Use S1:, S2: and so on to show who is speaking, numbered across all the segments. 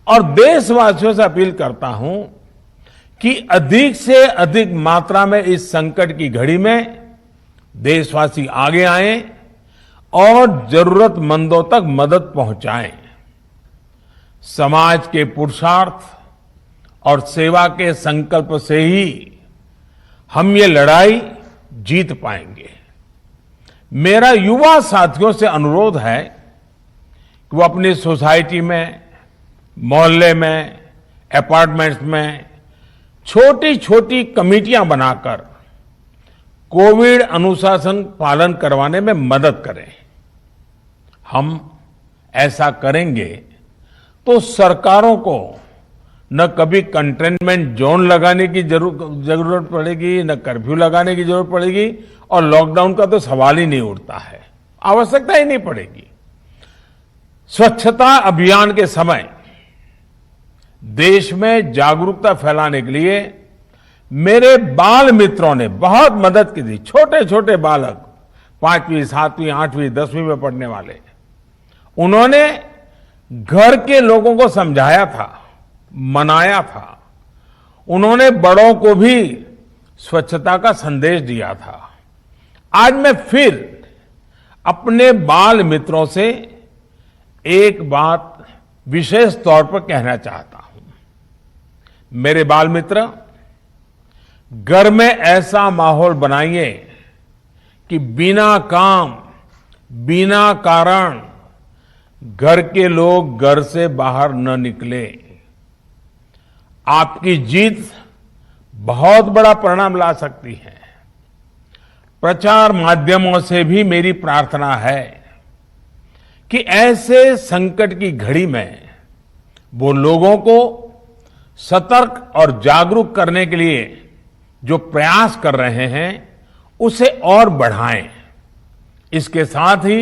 S1: और देशवासियों से अपील करता हूं कि अधिक से अधिक मात्रा में इस संकट की घड़ी में देशवासी आगे आएं और जरूरतमंदों तक मदद पहुंचाएं। समाज के पुरुषार्थ और सेवा के संकल्प से ही हम ये लड़ाई जीत पाएंगे। मेरा युवा साथियों से अनुरोध है कि वो अपनी सोसाइटी में, मोहल्ले में, अपार्टमेंट्स में छोटी छोटी कमेटियां बनाकर कोविड अनुशासन पालन करवाने में मदद करें। हम ऐसा करेंगे तो सरकारों को न कभी कंटेनमेंट जोन लगाने की जरूरत पड़ेगी, न कर्फ्यू लगाने की जरूरत पड़ेगी, और लॉकडाउन का तो सवाल ही नहीं उठता है, आवश्यकता ही नहीं पड़ेगी। स्वच्छता अभियान के समय देश में जागरूकता फैलाने के लिए मेरे बाल मित्रों ने बहुत मदद की थी। छोटे छोटे बालक, 5वीं, 7वीं, 8वीं, 10वीं में पढ़ने वाले, उन्होंने घर के लोगों को समझाया था, मनाया था। उन्होंने बड़ों को भी स्वच्छता का संदेश दिया था। आज मैं फिर अपने बाल मित्रों से एक बात विशेष तौर पर कहना चाहता हूं। मेरे बाल मित्र, घर में ऐसा माहौल बनाइए कि बिना काम, बिना कारण घर के लोग घर से बाहर न निकले। आपकी जीत बहुत बड़ा परिणाम ला सकती है। प्रचार माध्यमों से भी मेरी प्रार्थना है कि ऐसे संकट की घड़ी में वो लोगों को सतर्क और जागरूक करने के लिए जो प्रयास कर रहे हैं उसे और बढ़ाएं। इसके साथ ही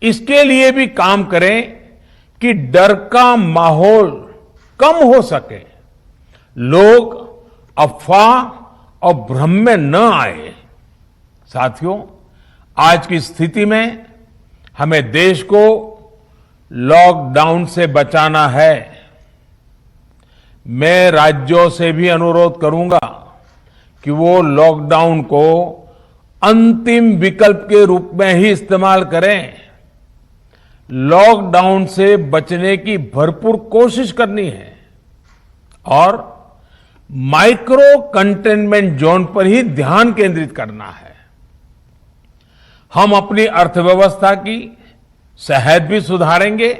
S1: इसके लिए भी काम करें कि डर का माहौल कम हो सके, लोग अफवाह और भ्रम में न आए। साथियों, आज की स्थिति में हमें देश को लॉकडाउन से बचाना है। मैं राज्यों से भी अनुरोध करूंगा कि वो लॉकडाउन को अंतिम विकल्प के रूप में ही इस्तेमाल करें। लॉकडाउन से बचने की भरपूर कोशिश करनी है और माइक्रो कंटेनमेंट जोन पर ही ध्यान केंद्रित करना है। हम अपनी अर्थव्यवस्था की सेहत भी सुधारेंगे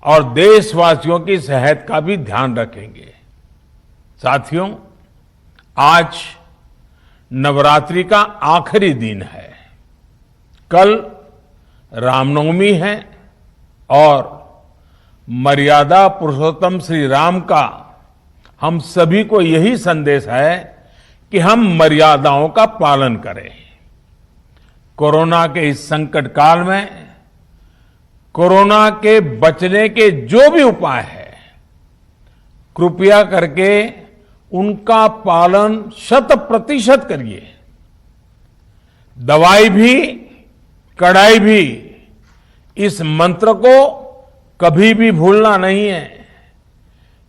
S1: और देशवासियों की सेहत का भी ध्यान रखेंगे। साथियों, आज नवरात्रि का आखिरी दिन है। कल रामनवमी है और मर्यादा पुरुषोत्तम श्री राम का हम सभी को यही संदेश है कि हम मर्यादाओं का पालन करें। कोरोना के इस संकट काल में कोरोना के बचने के जो भी उपाय है, कृपया करके उनका पालन 100% करिए। दवाई भी, कड़ाई भी, इस मंत्र को कभी भी भूलना नहीं है।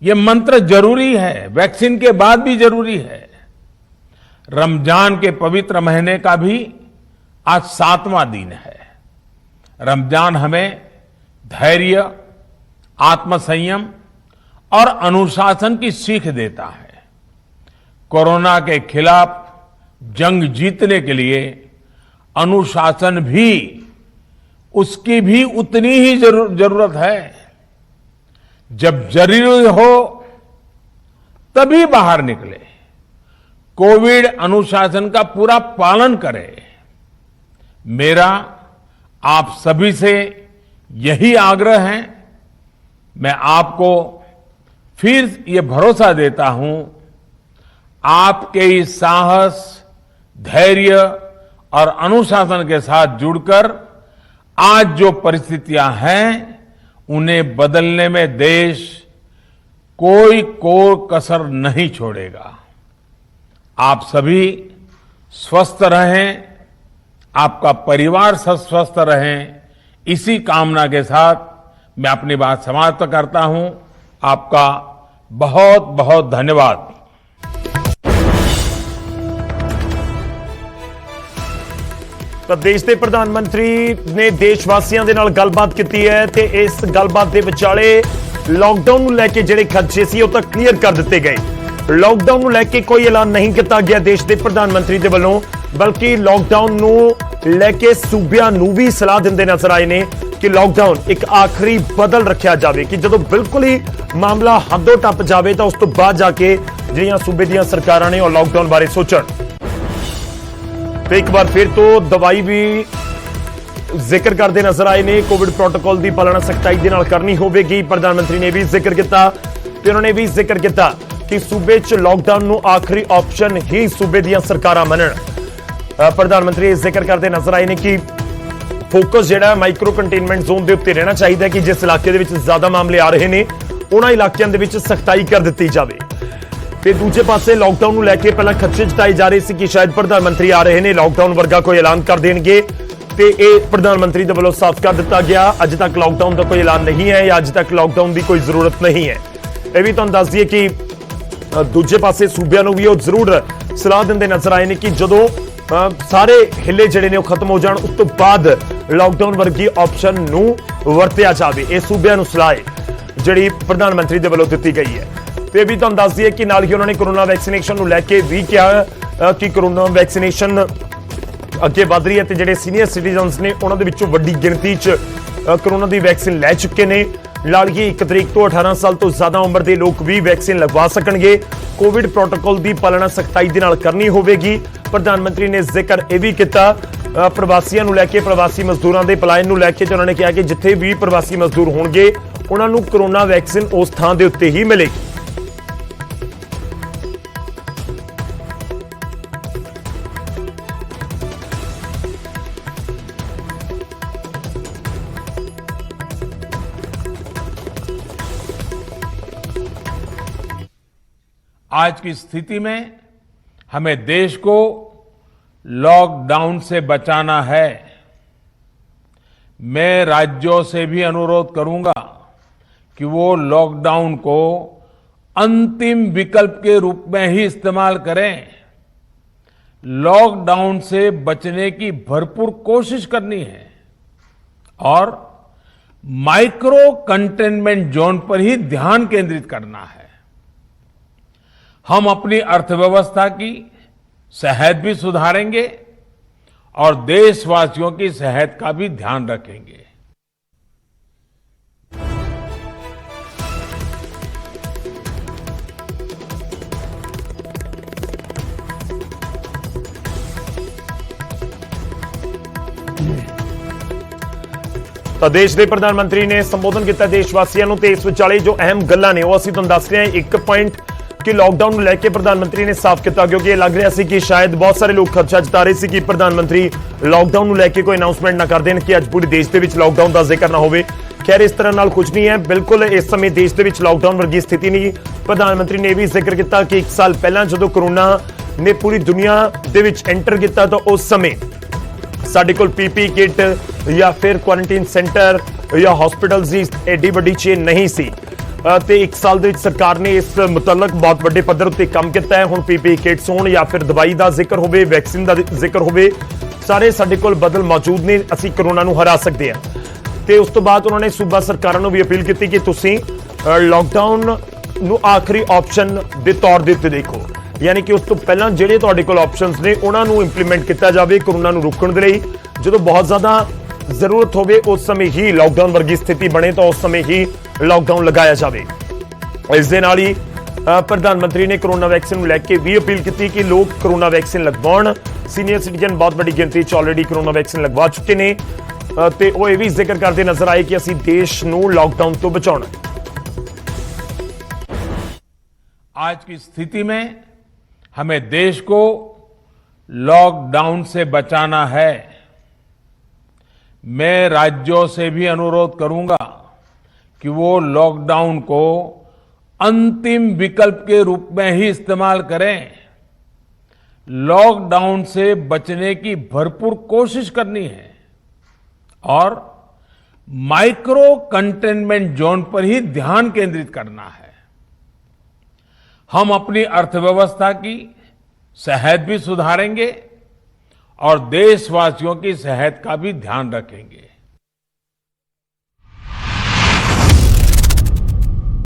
S1: ये मंत्र जरूरी है, वैक्सीन के बाद भी जरूरी है। रमजान के पवित्र महीने का भी आज 7वां दिन है। रमजान हमें धैर्य, आत्मसंयम और अनुशासन की सीख देता है। कोरोना के खिलाफ जंग जीतने के लिए अनुशासन भी, उसकी भी उतनी ही जरूरत है। जब जरूरी हो तभी बाहर निकले। कोविड अनुशासन का पूरा पालन करें। मेरा आप सभी से यही आग्रह है। मैं आपको फिर ये भरोसा देता हूं, आपके इस साहस, धैर्य और अनुशासन के साथ जुड़कर आज जो परिस्थितियां हैं उन्हें बदलने में देश कोई कसर नहीं छोड़ेगा। आप सभी स्वस्थ रहें, आपका परिवार स्वस्थ रहे, इसी कामना के साथ मैं अपनी बात समाप्त करता हूं। आपका बहुत बहुत धन्यवाद।
S2: ਤਾਂ ਦੇਸ਼ ਦੇ ਪ੍ਰਧਾਨ ਮੰਤਰੀ ਨੇ ਦੇਸ਼ ਵਾਸੀਆਂ ਦੇ ਨਾਲ ਗੱਲਬਾਤ ਕੀਤੀ ਹੈ ਤੇ ਇਸ ਗੱਲਬਾਤ ਦੇ ਵਿਚਾਲੇ ਲਾਕਡਾਊਨ ਨੂੰ ਲੈ ਕੇ ਜਿਹੜੇ ਖਦਸ਼ੇ ਸੀ ਉਹ ਤਾਂ ਕਲੀਅਰ ਕਰ ਦਿੱਤੇ ਗਏ। ਲਾਕਡਾਊਨ ਨੂੰ ਲੈ ਕੇ ਕੋਈ ਐਲਾਨ ਨਹੀਂ ਕੀਤਾ ਗਿਆ ਦੇਸ਼ ਦੇ ਪ੍ਰਧਾਨ ਮੰਤਰੀ ਦੇ ਵੱਲੋਂ, ਬਲਕਿ ਲਾਕਡਾਊਨ ਨੂੰ ਲੈ ਕੇ ਸੂਬਿਆਂ ਨੂੰ ਵੀ ਸਲਾਹ ਦਿੰਦੇ ਨਜ਼ਰ ਆਏ ਨੇ ਕਿ ਲਾਕਡਾਊਨ ਇੱਕ ਆਖਰੀ ਬਦਲ ਰੱਖਿਆ ਜਾਵੇ ਕਿ ਜਦੋਂ ਬਿਲਕੁਲ ਹੀ ਮਾਮਲਾ ਹੱਦੋਂ ਟੱਪ ਜਾਵੇ ਤਾਂ ਉਸ ਤੋਂ ਬਾਅਦ ਜਾ ਕੇ ਜਿਹੜੀਆਂ ਸੂਬੇ ਦੀਆਂ ਸਰਕਾਰਾਂ ਨੇ ਉਹ ਲਾਕਡਾਊਨ ਬਾਰੇ ਸੋਚਣ। ਤੇ ਇੱਕ ਵਾਰ ਫਿਰ ਤੋਂ ਦਵਾਈ ਵੀ ਜ਼ਿਕਰ ਕਰਦੇ ਨਜ਼ਰ ਆਏ ਨੇ। ਕੋਵਿਡ ਪ੍ਰੋਟੋਕਾਲ ਦੀ ਪਾਲਣਾ ਸਖਤਾਈ ਦੇ ਨਾਲ ਕਰਨੀ ਹੋਵੇਗੀ। ਪ੍ਰਧਾਨ ਮੰਤਰੀ ਨੇ ਵੀ ਜ਼ਿਕਰ ਕੀਤਾ ਤੇ ਉਹਨਾਂ ਨੇ ਵੀ ਜ਼ਿਕਰ ਕੀਤਾ ਕਿ ਸੂਬੇ 'ਚ ਲਾਕਡਾਊਨ ਨੂੰ ਆਖਰੀ ਆਪਸ਼ਨ ਹੀ ਸੂਬੇ ਦੀਆਂ ਸਰਕਾਰਾਂ ਮੰਨਣ। ਪ੍ਰਧਾਨ ਮੰਤਰੀ ਜ਼ਿਕਰ ਕਰਦੇ ਨਜ਼ਰ ਆਏ ਨੇ ਕਿ ਫੋਕਸ ਜਿਹੜਾ ਮਾਈਕਰੋ ਕੰਟੇਨਮੈਂਟ ਜ਼ੋਨ ਦੇ ਉੱਤੇ ਰਹਿਣਾ ਚਾਹੀਦਾ ਕਿ ਜਿਸ ਇਲਾਕੇ ਦੇ ਵਿੱਚ ਜ਼ਿਆਦਾ ਮਾਮਲੇ ਆ ਰਹੇ ਨੇ ਉਹਨਾਂ ਇਲਾਕਿਆਂ ਦੇ ਵਿੱਚ ਸਖਤਾਈ ਕਰ ਦਿੱਤੀ ਜਾਵੇ। ਤੇ ਦੂਜੇ ਪਾਸੇ ਲਾਕਡਾਊਨ ਨੂੰ ਲੈ ਕੇ ਪਹਿਲਾਂ ਖਦਸ਼ੇ ਜਤਾਏ ਜਾ ਰਹੇ ਸੀ ਕਿ ਸ਼ਾਇਦ ਪ੍ਰਧਾਨ ਮੰਤਰੀ ਆ ਰਹੇ ਨੇ ਲਾਕਡਾਊਨ ਵਰਗਾ ਕੋਈ ਐਲਾਨ ਕਰ ਦੇਣਗੇ ਤੇ ਇਹ ਪ੍ਰਧਾਨ ਮੰਤਰੀ ਦੇ ਵੱਲੋਂ ਸਾਫ਼ ਕਰ ਦਿੱਤਾ ਗਿਆ ਅੱਜ ਤੱਕ ਲਾਕਡਾਊਨ ਦਾ ਕੋਈ ਐਲਾਨ ਨਹੀਂ ਹੈ ਜਾਂ ਅੱਜ ਤੱਕ ਲਾਕਡਾਊਨ ਦੀ ਕੋਈ ਜ਼ਰੂਰਤ ਨਹੀਂ ਹੈ। ਇਹ ਵੀ ਤੁਹਾਨੂੰ ਦੱਸ ਦਈਏ ਕਿ ਦੂਜੇ ਪਾਸੇ ਸੂਬਿਆਂ ਨੂੰ ਵੀ ਉਹ ਜ਼ਰੂਰ ਸਲਾਹ ਦਿੰਦੇ ਨਜ਼ਰ ਆਏ ਨੇ ਕਿ ਜਦੋਂ ਸਾਰੇ ਹਿੱਲੇ ਜਿਹੜੇ ਨੇ ਉਹ ਖਤਮ ਹੋ ਜਾਣ ਉਸ ਤੋਂ ਬਾਅਦ ਲਾਕਡਾਊਨ ਵਰਗੀ ਆਪਸ਼ਨ ਨੂੰ ਵਰਤਿਆ ਜਾਵੇ। ਇਹ ਸੂਬਿਆਂ ਨੂੰ ਸਲਾਹ ਹੈ ਜਿਹੜੀ ਪ੍ਰਧਾਨ ਮੰਤਰੀ ਦੇ ਵੱਲੋਂ ਦਿੱਤੀ ਗਈ ਹੈ। ਤੇ ਵੀ ਤੁਹਾਨੂੰ ਦੱਸ ਦਈਏ ਕਿ ਨਾਲ ਹੀ ਉਹਨਾਂ ਨੇ ਕੋਰੋਨਾ ਵੈਕਸੀਨੇਸ਼ਨ ਨੂੰ ਲੈ ਕੇ ਵੀ ਕਿਹਾ ਕਿ ਕੋਰੋਨਾ ਵੈਕਸੀਨੇਸ਼ਨ ਅੱਗੇ ਵਧ ਰਹੀ ਹੈ ਤੇ ਜਿਹੜੇ ਸੀਨੀਅਰ ਸਿਟੀਜ਼ਨਸ ਨੇ ਉਹਨਾਂ ਦੇ ਵਿੱਚੋਂ ਵੱਡੀ ਗਿਣਤੀ 'ਚ ਕੋਰੋਨਾ ਦੀ ਵੈਕਸੀਨ ਲੈ ਚੁੱਕੇ ਨੇ। ਨਾਲ ਹੀ 1 ਤਰੀਕ ਤੋਂ 18 ਸਾਲ ਤੋਂ ਜ਼ਿਆਦਾ ਉਮਰ ਦੇ ਲੋਕ ਵੀ ਵੈਕਸੀਨ ਲਗਵਾ ਸਕਣਗੇ। ਕੋਵਿਡ ਪ੍ਰੋਟੋਕਾਲ ਦੀ ਪਾਲਣਾ ਸਖਤਾਈ ਦੇ ਨਾਲ ਕਰਨੀ ਹੋਵੇਗੀ। ਪ੍ਰਧਾਨ ਮੰਤਰੀ ਨੇ ਜ਼ਿਕਰ ਇਹ ਵੀ ਕੀਤਾ ਪ੍ਰਵਾਸੀਆਂ ਨੂੰ ਲੈ ਕੇ, ਪ੍ਰਵਾਸੀ ਮਜ਼ਦੂਰਾਂ ਦੇ ਪਲਾਇਨ ਨੂੰ ਲੈ ਕੇ ਤੇ ਉਹਨਾਂ ਨੇ ਕਿਹਾ ਕਿ ਜਿੱਥੇ ਵੀ ਪ੍ਰਵਾਸੀ ਮਜ਼ਦੂਰ ਹੋਣਗੇ ਉਹਨਾਂ ਨੂੰ ਕੋਰੋਨਾ ਵੈਕਸੀਨ ਉਸ ਥਾਂ ਦੇ ਉੱਤੇ ਹੀ ਮਿਲੇਗੀ।
S1: आज की स्थिति में हमें देश को लॉकडाउन से बचाना है। मैं राज्यों से भी अनुरोध करूंगा कि वो लॉकडाउन को अंतिम विकल्प के रूप में ही इस्तेमाल करें। लॉकडाउन से बचने की भरपूर कोशिश करनी है और माइक्रो कंटेनमेंट जोन पर ही ध्यान केंद्रित करना है। हम अपनी अर्थव्यवस्था की सेहत भी सुधारेंगे और देशवासियों की सेहत का भी ध्यान रखेंगे।
S2: ਤਾਂ ਦੇਸ਼ ਦੇ ਪ੍ਰਧਾਨ ਮੰਤਰੀ ਨੇ ਸੰਬੋਧਨ ਕੀਤਾ ਦੇਸ਼ ਵਾਸੀਆਂ ਨੂੰ ਤੇ ਇਸ ਵਿਚਾਲੇ ਜੋ ਅਹਿਮ ਗੱਲਾਂ ਨੇ ਉਹ ਅਸੀਂ ਤੁਹਾਨੂੰ ਦੱਸ ਰਹੇ ਹਾਂ। ਇੱਕ ਪੁਆਇੰਟ ਕਿ ਲਾਕਡਾਊਨ ਨੂੰ ਲੈ ਕੇ ਪ੍ਰਧਾਨ ਮੰਤਰੀ ਨੇ ਸਾਫ਼ ਕੀਤਾ ਕਿਉਂਕਿ ਇਹ ਲੱਗ ਰਿਹਾ ਸੀ ਕਿ ਸ਼ਾਇਦ ਬਹੁਤ ਸਾਰੇ ਲੋਕ ਖਦਸ਼ਾ ਜਤਾ ਰਹੇ ਸੀ ਕਿ ਪ੍ਰਧਾਨ ਮੰਤਰੀ ਲਾਕਡਾਊਨ ਨੂੰ ਲੈ ਕੇ ਕੋਈ ਅਨਾਉਂਸਮੈਂਟ ਨਾ ਕਰ ਦੇਣ ਕਿ ਅੱਜ ਪੂਰੇ ਦੇਸ਼ ਦੇ ਵਿੱਚ ਲਾਕਡਾਊਨ ਦਾ ਜ਼ਿਕਰ ਨਾ ਹੋਵੇ। ਖੈਰ ਇਸ ਤਰ੍ਹਾਂ ਨਾਲ ਕੁਝ ਨਹੀਂ ਹੈ। ਬਿਲਕੁਲ ਇਸ ਸਮੇਂ ਦੇਸ਼ ਦੇ ਵਿੱਚ ਲਾਕਡਾਊਨ ਵਰਗੀ ਸਥਿਤੀ ਨਹੀਂ। ਪ੍ਰਧਾਨ ਮੰਤਰੀ ਨੇ ਇਹ ਵੀ ਜ਼ਿਕਰ ਕੀਤਾ ਕਿ 1 ਸਾਲ ਪਹਿਲਾਂ ਜਦੋਂ ਕੋਰੋਨਾ ਨੇ ਪੂਰੀ ਦੁਨੀਆ ਦੇ ਵਿੱਚ ਐਂਟਰ ਕੀਤਾ ਤਾਂ ਉਸ ਸਮੇਂ ਸਾਡੇ ਕੋਲ ਪੀਪੀ ਕਿਟ ਜਾਂ ਫਿਰ ਕੁਆਰੰਟਾਈਨ ਸੈਂਟਰ ਜਾਂ ਹਸਪੀਟਲਸ ਦੀ ਐਡੀ ਵੱਡੀ ਚੇਨ ਨਹੀਂ ਸੀ ਤੇ 1 ਸਾਲ ਦੇ ਵਿੱਚ ਸਰਕਾਰ ਨੇ ਇਸ ਮੁਤਲਕ ਬਹੁਤ ਵੱਡੇ ਪੱਧਰ ਉੱਤੇ ਕੰਮ ਕੀਤਾ ਹੈ। ਹੁਣ ਪੀਪੀ ਕਿਟਸ ਹੋਣ ਜਾਂ ਫਿਰ ਦਵਾਈ ਦਾ ਜ਼ਿਕਰ ਹੋਵੇ, ਵੈਕਸੀਨ ਦਾ ਜ਼ਿਕਰ ਹੋਵੇ, ਸਾਰੇ ਸਾਡੇ ਕੋਲ ਬਦਲ ਮੌਜੂਦ ਨੇ। ਅਸੀਂ ਕੋਰੋਨਾ ਨੂੰ ਹਰਾ ਸਕਦੇ ਹਾਂ। ਤੇ ਉਸ ਤੋਂ ਬਾਅਦ ਉਹਨਾਂ ਨੇ ਸੂਬਾ ਸਰਕਾਰਾਂ ਨੂੰ ਵੀ ਅਪੀਲ ਕੀਤੀ ਕਿ ਤੁਸੀਂ ਲਾਕਡਾਊਨ ਨੂੰ ਆਖਰੀ ਆਪਸ਼ਨ ਦੇ ਤੌਰ ਦੇ ਉੱਤੇ ਦੇਖੋ, ਯਾਨੀ ਕਿ ਉਸ ਤੋਂ ਪਹਿਲਾਂ ਜਿਹੜੇ ਤੁਹਾਡੇ ਕੋਲ ਆਪਸ਼ਨਸ ਨੇ ਉਹਨਾਂ ਨੂੰ ਇੰਪਲੀਮੈਂਟ ਕੀਤਾ ਜਾਵੇ ਕੋਰੋਨਾ ਨੂੰ ਰੋਕਣ ਦੇ ਲਈ। ਜਦੋਂ ਬਹੁਤ ਜ਼ਿਆਦਾ ਜ਼ਰੂਰਤ ਹੋਵੇ ਉਸ ਸਮੇਂ ਹੀ ਲਾਕਡਾਊਨ ਵਰਗੀ ਸਥਿਤੀ ਬਣੇ ਤਾਂ ਉਸ ਸਮੇਂ ਹੀ ਲਾਕਡਾਊਨ ਲਗਾਇਆ ਜਾਵੇ। ਇਸ ਦੇ ਨਾਲ ਹੀ ਪ੍ਰਧਾਨ ਮੰਤਰੀ ਨੇ ਕੋਰੋਨਾ ਵੈਕਸੀਨ ਨੂੰ ਲੈ ਕੇ ਵੀ ਅਪੀਲ ਕੀਤੀ ਕਿ ਲੋਕ ਕੋਰੋਨਾ ਵੈਕਸੀਨ ਲਗਵਾਉਣ। ਸੀਨੀਅਰ ਸਿਟੀਜ਼ਨ ਬਹੁਤ ਵੱਡੀ ਗਿਣਤੀ 'ਚ ਆਲਰੇਡੀ ਕੋਰੋਨਾ ਵੈਕਸੀਨ ਲਗਵਾ ਚੁੱਕੇ ਨੇ ਤੇ ਉਹ ਇਹ ਵੀ ਜ਼ਿਕਰ ਕਰਦੇ ਨਜ਼ਰ ਆਏ ਕਿ ਅਸੀਂ ਦੇਸ਼ ਨੂੰ ਲਾਕਡਾਊਨ ਤੋਂ ਬਚਾਉਣਾ।
S1: आज की स्थिति में हमें देश को लॉकडाउन से बचाना है। मैं राज्यों से भी अनुरोध करूंगा कि वो लॉकडाउन को अंतिम विकल्प के रूप में ही इस्तेमाल करें। लॉकडाउन से बचने की भरपूर कोशिश करनी है और माइक्रो कंटेनमेंट जोन पर ही ध्यान केंद्रित करना है। हम अपनी अर्थव्यवस्था की सेहत भी सुधारेंगे और देशवासियों की सेहत का भी ध्यान रखेंगे।